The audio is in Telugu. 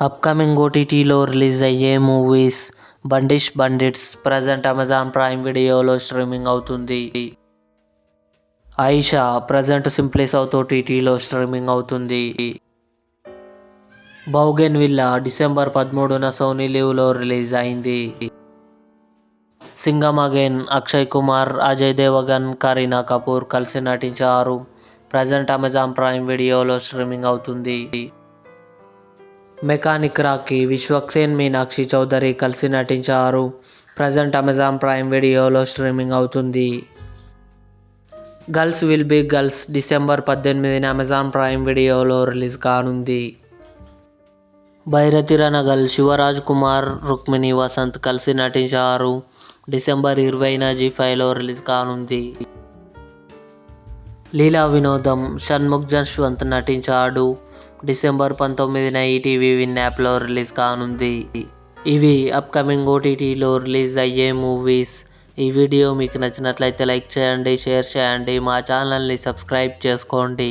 అప్కమింగ్ ఓటీటీలో రిలీజ్ అయ్యే movies. Bandish bandits present Amazon Prime వీడియోలో స్ట్రీమింగ్ అవుతుంది. ఆయిషా ప్రజెంట్ సింప్లీ సౌత్ ఓటీటీలో స్ట్రీమింగ్ అవుతుంది. బౌగెన్విల్లా డిసెంబర్ 13న సోనీ లివ్లో రిలీజ్ అయింది. సింగం అగైన్ అక్షయ్ కుమార్, అజయ్ దేవగన్, కరీనా కపూర్ కలిసి నటించారు. ప్రజెంట్ అమెజాన్ ప్రైమ్ వీడియోలో స్ట్రీమింగ్ అవుతుంది. మెకానిక్ రాకీ విశ్వక్సేన్, మీనాక్షి చౌదరి కలిసి నటించారు. ప్రజెంట్ అమెజాన్ ప్రైమ్ వీడియోలో స్ట్రీమింగ్ అవుతుంది. Girls will be girls December 18న అమెజాన్ ప్రైమ్ వీడియోలో రిలీజ్ కానుంది. భైరతి రణగల్, శివరాజ్ కుమార్, రుక్మిణి వసంత్ కలిసి నటించారు. డిసెంబర్ 20న జీ5లో రిలీజ్ కానుంది. లీలా వినోదం, షణ్ముఖ్ జస్వంత్ నటించాడు. డిసెంబర్ 19న ఈటీవీ విన్ యాప్లో రిలీజ్ కానుంది. ఇవి అప్కమింగ్ ఓటీటీలో రిలీజ్ అయ్యే మూవీస్. ఈ వీడియో మీకు నచ్చినట్లయితే లైక్ చేయండి, షేర్ చేయండి, మా ఛానల్ని సబ్స్క్రైబ్ చేసుకోండి.